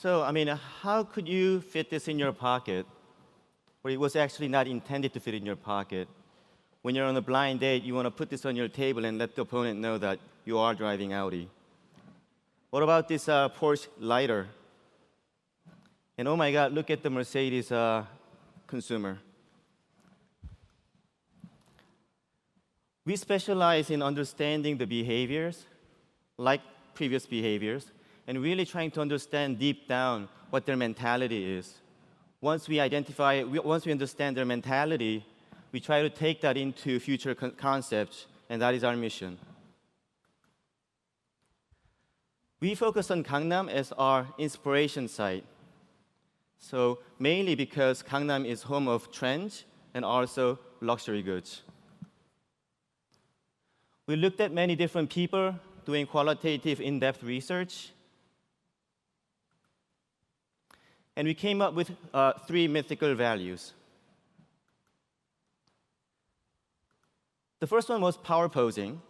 So, how could you fit this in your pocket? Or it was actually not intended to fit in your pocket. When you're on a blind date, you want to put this on your table and let the opponent know that you are driving Audi. What about this Porsche lighter? And oh my God, look at the Mercedes consumer. We specialize in understanding the behaviors, like previous behaviors, and really trying to understand deep down what their mentality is. Once we understand their mentality, we try to take that into future concepts, and that is our mission. We focus on Gangnam as our inspiration site. So mainly because Gangnam is home of trends and also luxury goods. We looked at many different people doing qualitative, in-depth research. And we came up with 3 mythical values. The first one was power posing,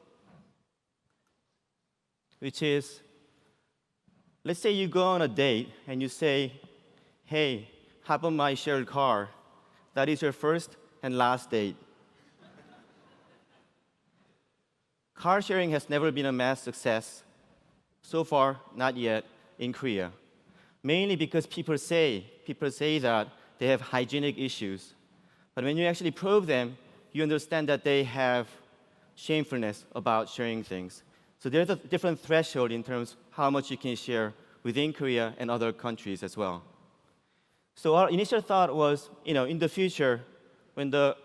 which is, let's say you go on a date and you say, hey, hop on my shared car. That is your first and last date. Car sharing has never been a mass success. So far, not yet, in Korea. Mainly because people say that they have hygienic issues. But when you actually probe them, you understand that they have shamefulness about sharing things. So there's a different threshold in terms of how much you can share within Korea and other countries as well. So our initial thought was, in the future, when the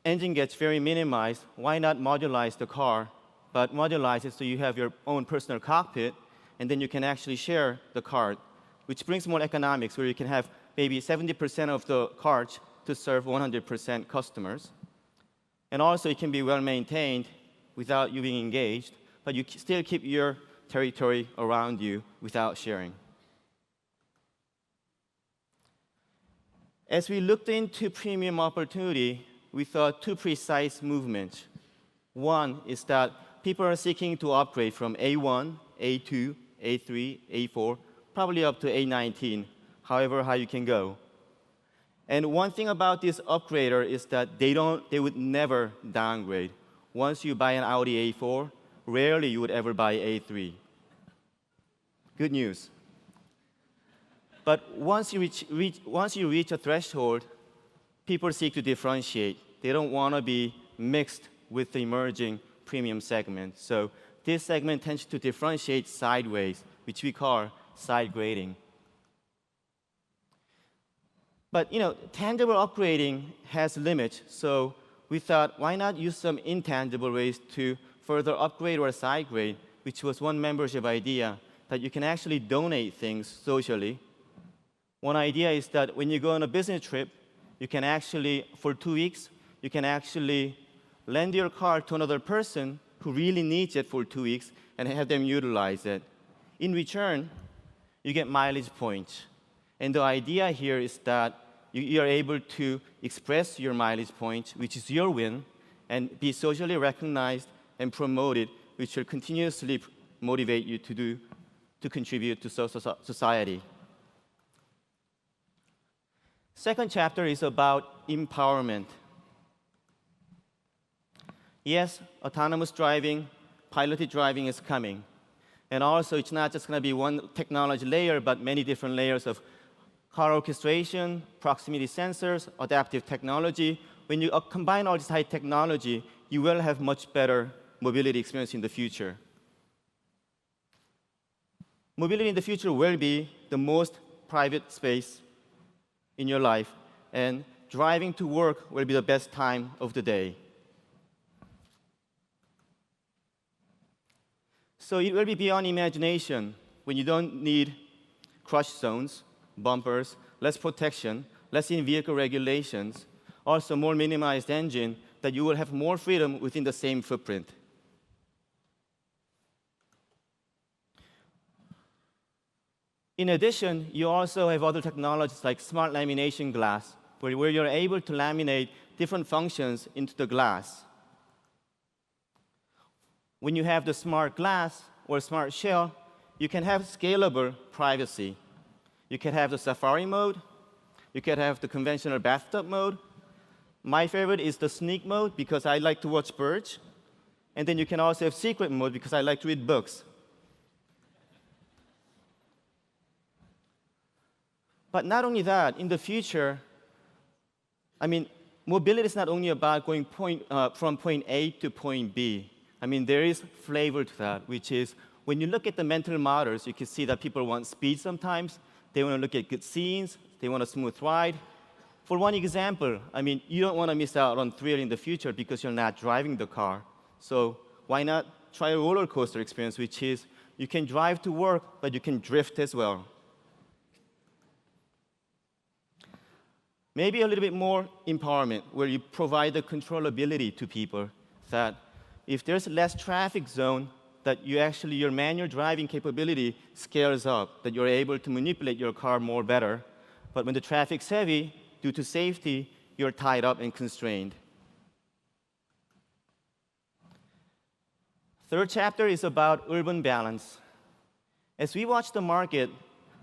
engine gets very minimized, why not modularize the car? But modularize it so you have your own personal cockpit, and then you can actually share the car, which brings more economics, where you can have maybe 70% of the cars to serve 100% customers. And also, it can be well maintained without you being engaged, but you still keep your territory around you without sharing. As we looked into premium opportunity, we thought 2 precise movements. One is that people are seeking to upgrade from A1, A2, A3, A4, probably up to A19, however high you can go. And one thing about this upgrader is that they would never downgrade. Once you buy an Audi A4, rarely you would ever buy A3. Good news. But once you reach a threshold, people seek to differentiate. They don't want to be mixed with the emerging premium segment. So this segment tends to differentiate sideways, which we call side grading. But tangible upgrading has limits, so we thought, why not use some intangible ways to further upgrade or side grade, which was one membership idea, that you can actually donate things socially. One idea is that when you go on a business trip, you can actually, for 2 weeks, you can actually lend your car to another person who really needs it for 2 weeks and have them utilize it. In return, you get mileage points. And the idea here is that you are able to express your mileage points, which is your win, and be socially recognized and promoted, which will continuously motivate you to contribute to society. Second chapter is about empowerment. Yes, autonomous driving, piloted driving is coming. And also, it's not just going to be one technology layer, but many different layers of car orchestration, proximity sensors, adaptive technology. When you combine all this high technology, you will have much better mobility experience in the future. Mobility in the future will be the most private space in your life, and driving to work will be the best time of the day. So it will be beyond imagination when you don't need crush zones, bumpers, less protection, less in-vehicle regulations, also more minimized engine, that you will have more freedom within the same footprint. In addition, you also have other technologies like smart lamination glass, where you're able to laminate different functions into the glass. When you have the smart glass or smart shell, you can have scalable privacy. You can have the safari mode. You can have the conventional bathtub mode. My favorite is the sneak mode because I like to watch birds. And then you can also have secret mode because I like to read books. But not only that, in the future, mobility is not only about going from point A to point B. There is flavor to that, which is when you look at the mental models, you can see that people want speed sometimes. They want to look at good scenes. They want a smooth ride. For one example, you don't want to miss out on thrill in the future because you're not driving the car. So why not try a roller coaster experience, which is you can drive to work, but you can drift as well. Maybe a little bit more empowerment, where you provide the controllability to people, that if there's less traffic zone, that your manual driving capability scales up, that you're able to manipulate your car more better. But when the traffic's heavy, due to safety, you're tied up and constrained. Third chapter is about urban balance. As we watch the market,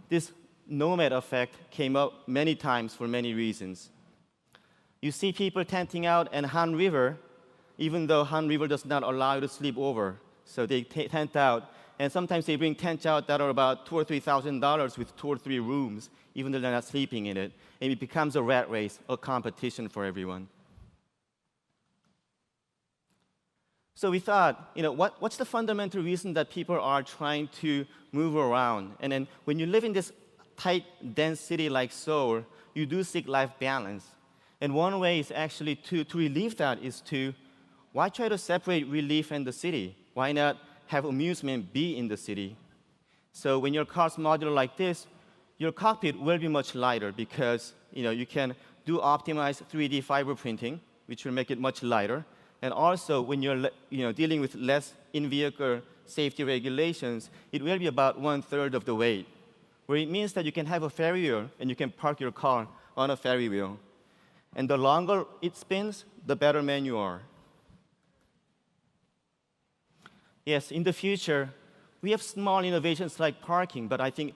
this nomad effect came up many times for many reasons. You see people tenting out in Han River, even though Han River does not allow you to sleep over. So they tent out, and sometimes they bring tents out that are about $2,000 or $3,000 with 2 or 3 rooms, even though they're not sleeping in it. And it becomes a rat race, a competition for everyone. So we thought, what's the fundamental reason that people are trying to move around? And then when you live in this tight, dense city like Seoul, you do seek life balance. And one way is actually to relieve that is why try to separate relief and the city? Why not have amusement be in the city? So when your car's modular like this, your cockpit will be much lighter because you can do optimized 3D fiber printing, which will make it much lighter. And also, when you're dealing with less in-vehicle safety regulations, it will be about 1/3 of the weight, where it means that you can have a ferry wheel and you can park your car on a ferry wheel. And the longer it spins, the better man you are. Yes, in the future, we have small innovations like parking, but I think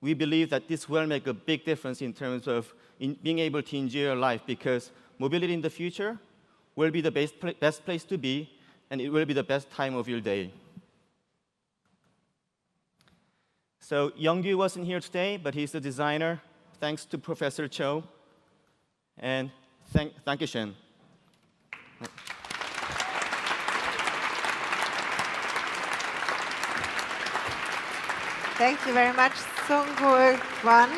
we believe that this will make a big difference in terms of being able to enjoy your life, because mobility in the future will be the best place to be, and it will be the best time of your day. So Youngju wasn't here today, but he's the designer. Thanks to Professor Cho. And thank you, Shen. Thank you very much, Sung-Hul Kwan.